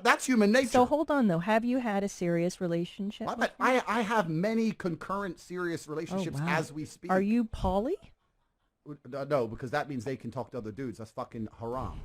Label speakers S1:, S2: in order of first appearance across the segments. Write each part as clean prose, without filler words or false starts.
S1: That's human nature.
S2: So hold on though. Have you had a serious relationship with him?
S1: I have many concurrent serious
S2: Oh
S1: relationships
S2: wow.
S1: as we
S2: Are
S1: speak.
S2: you poly?
S1: No, because that means they can talk to other dudes. That's fucking haram.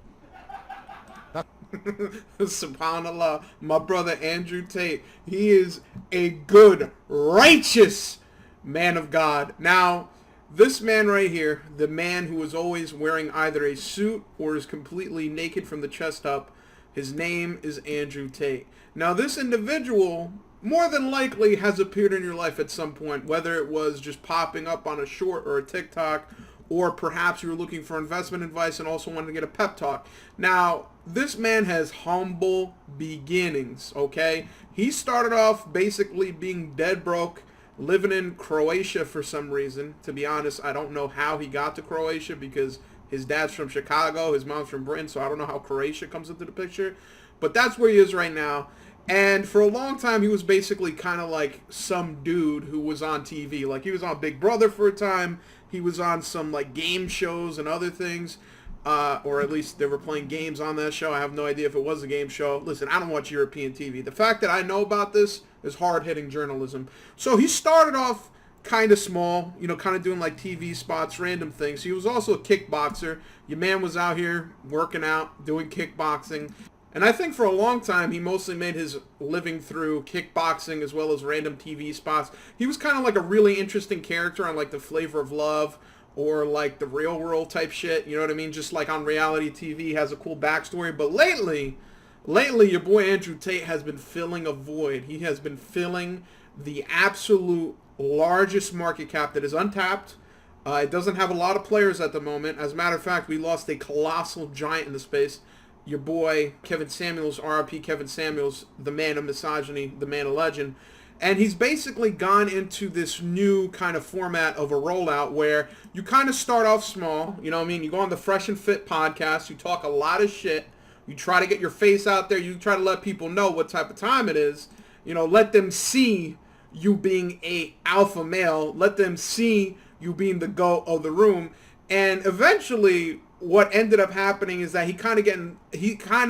S1: That's
S3: SubhanAllah, my brother Andrew Tate, he is a good, righteous man of God. Now, this man right here, the man who is always wearing either a suit or is completely naked from the chest up, his name is Andrew Tate. Now, this individual more than likely has appeared in your life at some point, whether it was just popping up on a short or a TikTok, or perhaps you were looking for investment advice and also wanted to get a pep talk. Now, this man has humble beginnings, okay? He started off basically being dead broke, living in Croatia for some reason. To be honest, I don't know how he got to Croatia because his dad's from Chicago, his mom's from Britain, so I don't know how Croatia comes into the picture. But that's where he is right now. And for a long time, he was basically kind of like some dude who was on TV. Like, he was on Big Brother for a time. He was on some, like, game shows and other things. Or at least they were playing games on that show. I have no idea if it was a game show. Listen, I don't watch European TV. The fact that I know about this is hard-hitting journalism. So he started off kind of small, you know, kind of doing like TV spots, random things. He was also a kickboxer. Your man was out here working out, doing kickboxing. And I think for a long time, he mostly made his living through kickboxing as well as random TV spots. He was kind of like a really interesting character on like The Flavor of Love or like The Real World type shit. You know what I mean? Just like on reality TV, has a cool backstory. But lately, your boy Andrew Tate has been filling a void. He has been filling the absolute largest market cap that is untapped. It doesn't have a lot of players at the moment. As a matter of fact, we lost a colossal giant in the space. Your boy Kevin Samuels, RIP Kevin Samuels, the man of misogyny, the man of legend. And he's basically gone into this new kind of format of a rollout where you kind of start off small. You know what I mean? You go on the Fresh and Fit podcast. You talk a lot of shit. You try to get your face out there. You try to let people know what type of time it is. You know, let them see you being a alpha male. Let them see you being the goat of the room. And eventually, what ended up happening is that he kind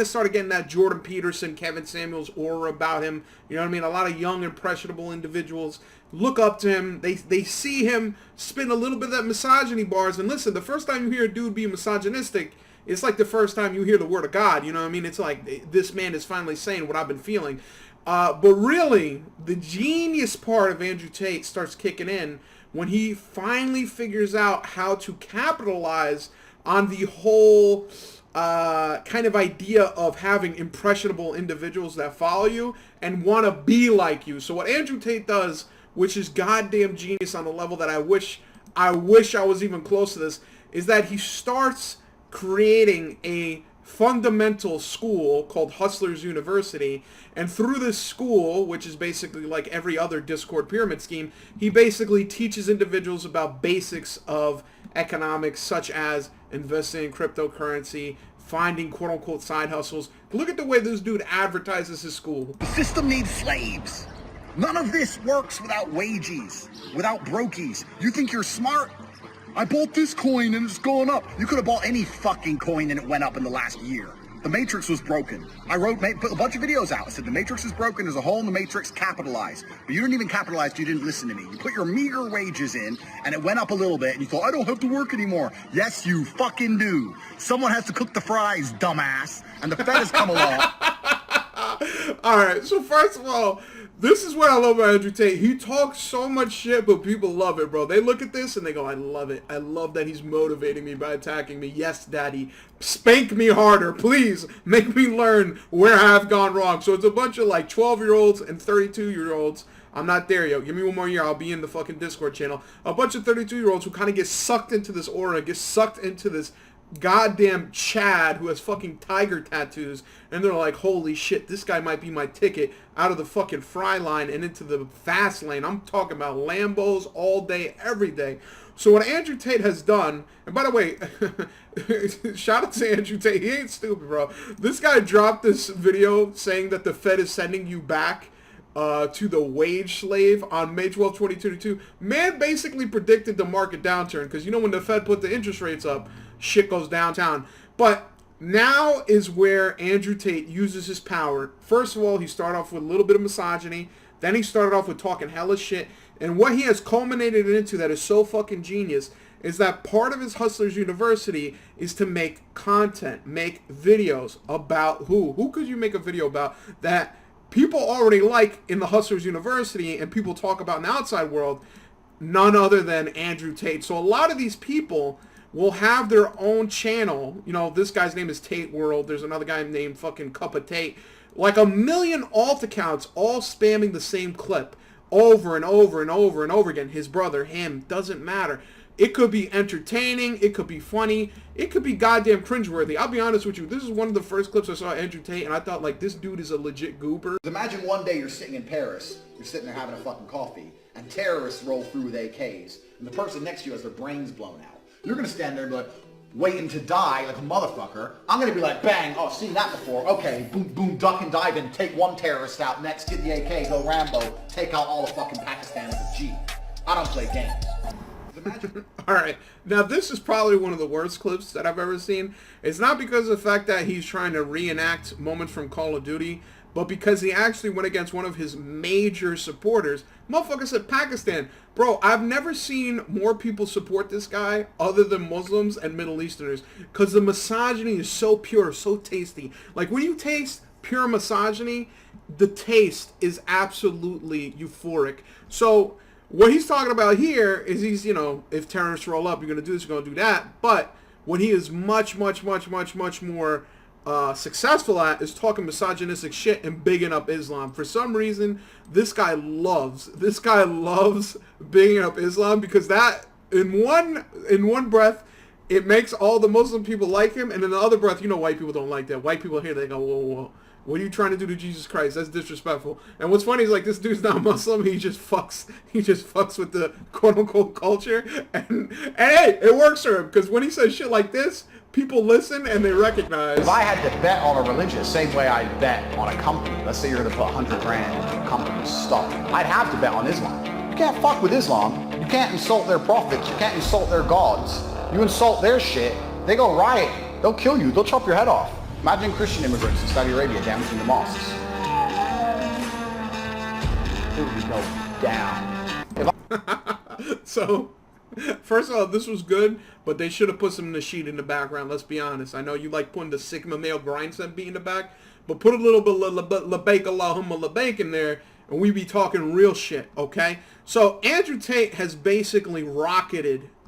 S3: of started getting that Jordan Peterson, Kevin Samuels aura about him. You know what I mean? A lot of young, impressionable individuals look up to him. They see him spin a little bit of that misogyny bars. And listen, the first time you hear a dude be misogynistic, it's like the first time you hear the word of God. You know what I mean? It's like this man is finally saying what I've been feeling. But really, the genius part of Andrew Tate starts kicking in when he finally figures out how to capitalize on the whole kind of idea of having impressionable individuals that follow you and want to be like you. So what Andrew Tate does, which is goddamn genius on a level that I wish I was even close to this, is that he starts creating a fundamental school called Hustlers University, and through this school, which is basically like every other Discord pyramid scheme, he basically teaches individuals about basics of economics, such as investing in cryptocurrency, finding quote-unquote side hustles. Look at the way this dude advertises his school.
S4: The system needs slaves. None of this works without wages, without brokies. You think you're smart? I bought this coin and it's gone up. You could have bought any fucking coin and it went up in the last year. The Matrix was broken. I put a bunch of videos out. I said the Matrix is broken. There's a hole in the Matrix. Capitalize. But you didn't even capitalize. You didn't listen to me. You put your meager wages in and it went up a little bit and you thought, I don't have to work anymore. Yes, you fucking do. Someone has to cook the fries, dumbass. And the Fed has come along.
S3: All right, so first of all, this is what I love about Andrew Tate. He talks so much shit, but people love it, bro. They look at this and they go, I love it. I love that he's motivating me by attacking me. Yes, daddy. Spank me harder. Please make me learn where I've gone wrong. So it's a bunch of like 12-year-olds and 32-year-olds. I'm not there yet. Give me one more year. I'll be in the fucking Discord channel. A bunch of 32-year-olds who kind of get sucked into this aura, get sucked into this goddamn Chad who has fucking tiger tattoos, and they're like, holy shit, this guy might be my ticket out of the fucking fry line and into the fast lane. I'm talking about Lambos all day, every day. So what Andrew Tate has done, and by the way, shout out to Andrew Tate, he ain't stupid, bro. This guy dropped this video saying that the Fed is sending you back to the wage slave on May 12, 2022. Man basically predicted the market downturn because, you know, when the Fed put the interest rates up, shit goes downtown. But now is where Andrew Tate uses his power. First of all, he started off with a little bit of misogyny. Then he started off with talking hella shit. And what he has culminated into that is so fucking genius is that part of his Hustlers University is to make content, make videos about who? Who could you make a video about that people already like in the Hustlers University and people talk about in the outside world? None other than Andrew Tate. So a lot of these people will have their own channel. You know, this guy's name is Tate World. There's another guy named fucking Cup of Tate. Like a million alt accounts all spamming the same clip over and over and over and over again. His brother, him, doesn't matter. It could be entertaining. It could be funny. It could be goddamn cringeworthy. I'll be honest with you. This is one of the first clips I saw of Andrew Tate, and I thought, like, this dude is a legit goober.
S4: Imagine one day you're sitting in Paris, you're sitting there having a fucking coffee, and terrorists roll through with AKs, and the person next to you has their brains blown out. You're gonna stand there and be like, waiting to die like a motherfucker. I'm gonna be like, bang, oh, seen that before. Okay, boom, boom, duck and dive in, take one terrorist out, next get the AK, go Rambo, take out all of fucking Pakistan with a G. I don't play games. Imagine.
S3: All right, now this is probably one of the worst clips that I've ever seen. It's not because of the fact that he's trying to reenact moments from Call of Duty, but because he actually went against one of his major supporters. Motherfucker said Pakistan. Bro, I've never seen more people support this guy other than Muslims and Middle Easterners, because the misogyny is so pure, so tasty. Like, when you taste pure misogyny, the taste is absolutely euphoric. So what he's talking about here is he's, you know, if terrorists roll up, you're going to do this, you're going to do that. But what he is much more successful at is talking misogynistic shit and bigging up Islam. For some reason, this guy loves bigging up Islam, because that in one breath it makes all the Muslim people like him, and in the other breath, you know, white people don't like that. White people here, they go, whoa, whoa, what are you trying to do to Jesus Christ? That's disrespectful. And what's funny is, like, this dude's not Muslim. He just fucks with the quote unquote culture, and hey, it works for him, because when he says shit like this, people listen and they recognize.
S4: If I had to bet on a religion, same way I bet on a company, let's say you're going to put 100 grand into a company's stock, I'd have to bet on Islam. You can't fuck with Islam. You can't insult their prophets. You can't insult their gods. You insult their shit, they go riot. They'll kill you. They'll chop your head off. Imagine Christian immigrants in Saudi Arabia damaging the mosques. It would go down.
S3: So, first of all, this was good, but they should have put some Nasheed in the background, let's be honest. I know you like putting the Sigma male grindstone beat in the back, but put a little bit of Labaik Allahumma Labaik in there, and we be talking real shit, okay? So, Andrew Tate has basically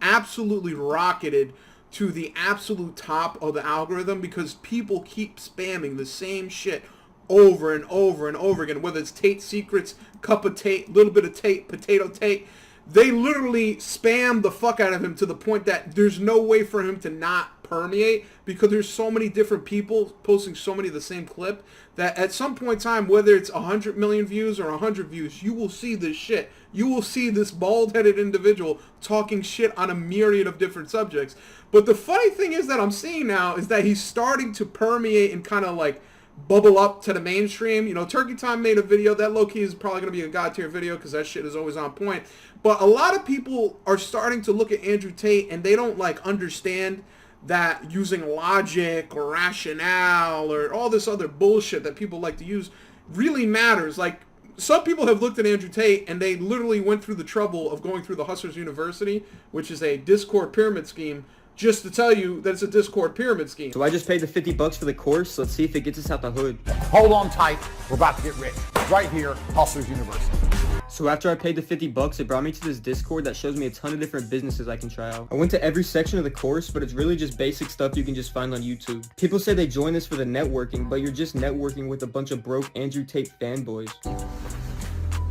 S3: absolutely rocketed to the absolute top of the algorithm, because people keep spamming the same shit over and over and over again, whether it's Tate Secrets, Cup of Tate, little bit of Tate, Potato Tate. They literally spam the fuck out of him to the point that there's no way for him to not permeate, because there's so many different people posting so many of the same clip that at some point in time, whether it's 100 million views or 100 views, you will see this shit. You will see this bald-headed individual talking shit on a myriad of different subjects. But the funny thing is that I'm seeing now is that he's starting to permeate and kind of like bubble up to the mainstream. You know, Turkey Time made a video. That low-key is probably going to be a god tier video, because that shit is always on point. But a lot of people are starting to look at Andrew Tate, and they don't like understand that using logic or rationale or all this other bullshit that people like to use really matters. Like, some people have looked at Andrew Tate and they literally went through the trouble of going through the Hustlers University, which is a Discord pyramid scheme, just to tell you that it's a Discord pyramid scheme.
S5: So I just paid the $50 for the course. Let's see if it gets us out the hood.
S4: Hold on tight. We're about to get rich. Right here, Hustlers University.
S5: So after I paid the $50, it brought me to this Discord that shows me a ton of different businesses I can try out. I went to every section of the course, but it's really just basic stuff you can just find on YouTube. People say they join this for the networking, but you're just networking with a bunch of broke Andrew Tate fanboys.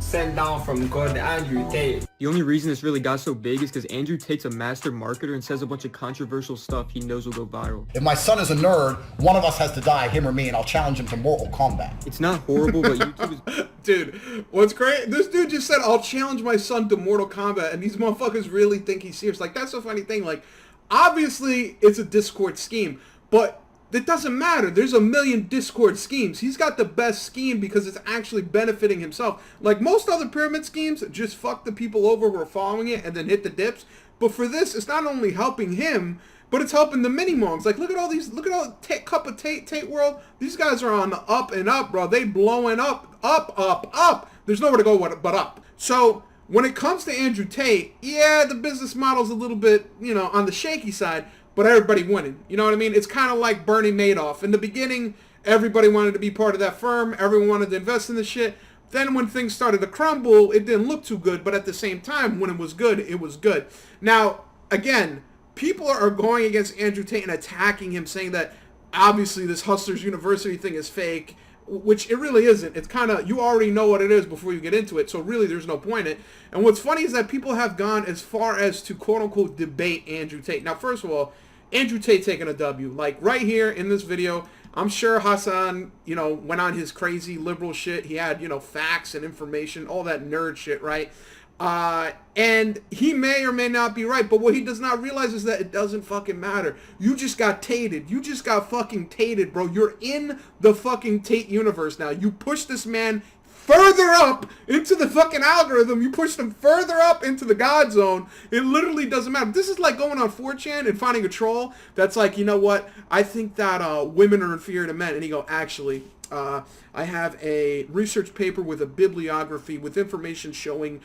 S6: Sent down from God Andrew Tate.
S5: The only reason this really got so big is because Andrew Tate's a master marketer and says a bunch of controversial stuff he knows will go viral.
S4: If my son is a nerd, one of us has to die, him or me, and I'll challenge him to Mortal Kombat.
S5: It's not horrible, but YouTube is...
S3: Dude, what's great? This dude just said, I'll challenge my son to Mortal Kombat, and these motherfuckers really think he's serious. Like, that's the funny thing. Like, obviously, it's a Discord scheme, but it doesn't matter. There's a million Discord schemes. He's got the best scheme because it's actually benefiting himself. Like, most other pyramid schemes just fuck the people over who are following it and then hit the dips. But for this, it's not only helping him, but it's helping the mini monks. Like, look at all these, look at all Cup of Tate World. These guys are on the up and up, bro. They blowing up. There's nowhere to go but up. So when it comes to Andrew Tate, yeah, the business model's a little bit, you know, on the shaky side, but everybody winning. You know what I mean? It's kind of like Bernie Madoff. In the beginning, everybody wanted to be part of that firm. Everyone wanted to invest in the shit. Then when things started to crumble, it didn't look too good. But at the same time, when it was good, it was good. Now, again, people are going against Andrew Tate and attacking him, saying that obviously this Hustlers University thing is fake, which it really isn't. It's kind of, you already know what it is before you get into it, so really there's no point in it. And what's funny is that people have gone as far as to quote-unquote debate Andrew Tate. Now, first of all, Andrew Tate taking a W. Like, right here in this video, I'm sure Hassan, you know, went on his crazy liberal shit. He had, you know, facts and information, all that nerd shit, right? And he may or may not be right, but what he does not realize is that it doesn't fucking matter. You just got tated. You just got fucking tated, bro. You're in the fucking Tate universe now. You push this man further up into the fucking algorithm. You push them further up into the God zone. It literally doesn't matter. This is like going on 4chan and finding a troll that's like, you know what? I think that women are inferior to men. And you go, actually, I have a research paper with a bibliography with information showing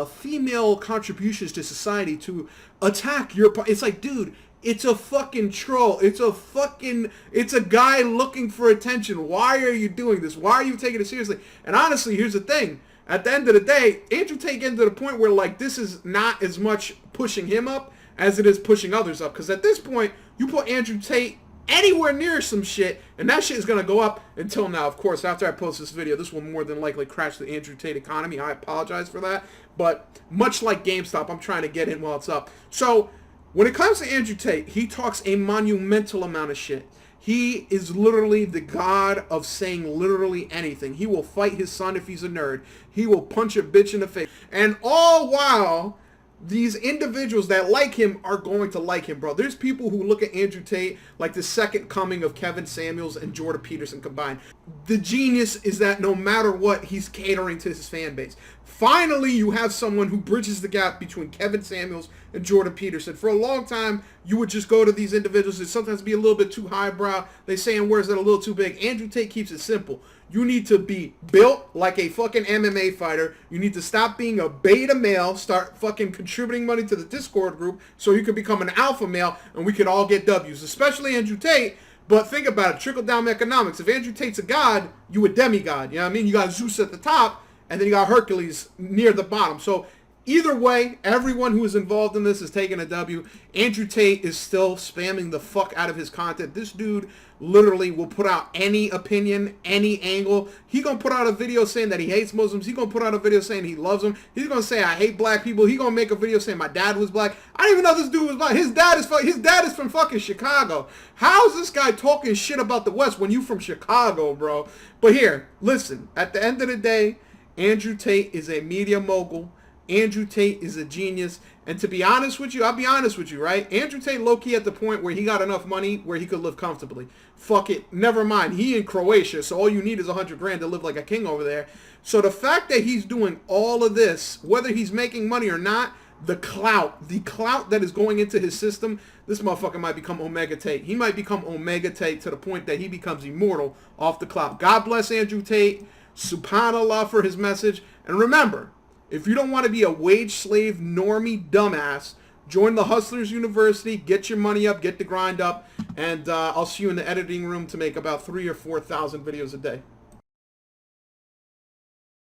S3: female contributions to society to attack your... It's like, dude, it's a fucking troll. It's a guy looking for attention. Why are you doing this? Why are you taking it seriously? And honestly, here's the thing. At the end of the day, Andrew Tate getting to the point where, like, this is not as much pushing him up as it is pushing others up. Because at this point, you put Andrew Tate anywhere near some shit, and that shit is going to go up until now. Of course, after I post this video, this will more than likely crash the Andrew Tate economy. I apologize for that. But much like GameStop, I'm trying to get in while it's up. So when it comes to Andrew Tate, he talks a monumental amount of shit. He is literally the god of saying literally anything. He will fight his son if he's a nerd. He will punch a bitch in the face. And all while these individuals that like him are going to like him, bro. There's people who look at Andrew Tate like the second coming of Kevin Samuels and Jordan Peterson combined. The genius is that no matter what, he's catering to his fan base. Finally, you have someone who bridges the gap between Kevin Samuels and Jordan Peterson. For a long time, you would just go to these individuals and sometimes be a little bit too highbrow. They saying words that are a little too big. Andrew Tate keeps it simple. You need to be built like a fucking MMA fighter. You need to stop being a beta male, start fucking contributing money to the Discord group so you can become an alpha male and we can all get W's, especially Andrew Tate. But think about it, trickle-down economics. If Andrew Tate's a god, you a demigod. You know what I mean? You got Zeus at the top, and then you got Hercules near the bottom. So either way, everyone who is involved in this is taking a W. Andrew Tate is still spamming the fuck out of his content. This dude literally will put out any opinion, any angle. He gonna put out a video saying that he hates Muslims. He gonna put out a video saying he loves them. He's gonna say I hate black people. He gonna make a video saying my dad was black. I didn't even know this dude was black. His dad is from fucking Chicago. How is this guy talking shit about the West when you from Chicago, bro? But here, listen. At the end of the day, Andrew Tate is a media mogul. Andrew Tate is a genius. And to be honest with you, I'll be honest with you, right? Andrew Tate low-key at the point where he got enough money where he could live comfortably. Fuck it. Never mind. He in Croatia, so all you need is 100 grand to live like a king over there. So the fact that he's doing all of this, whether he's making money or not, the clout that is going into his system, this motherfucker might become Omega Tate. He might become Omega Tate to the point that he becomes immortal off the clout. God bless Andrew Tate. Subhanallah for his message. And remember, if you don't want to be a wage slave, normie, dumbass, join the Hustlers University, get your money up, get the grind up, and I'll see you in the editing room to make about 3,000 or 4,000 videos a day.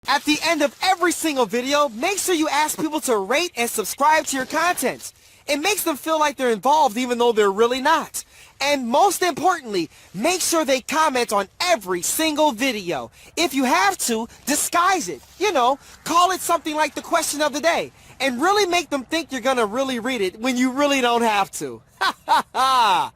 S7: At the end of every single video, make sure you ask people to rate and subscribe to your content. It makes them feel like they're involved even though they're really not. And most importantly, make sure they comment on every single video. If you have to, disguise it. You know, call it something like the question of the day. And really make them think you're gonna really read it when you really don't have to. Ha ha ha!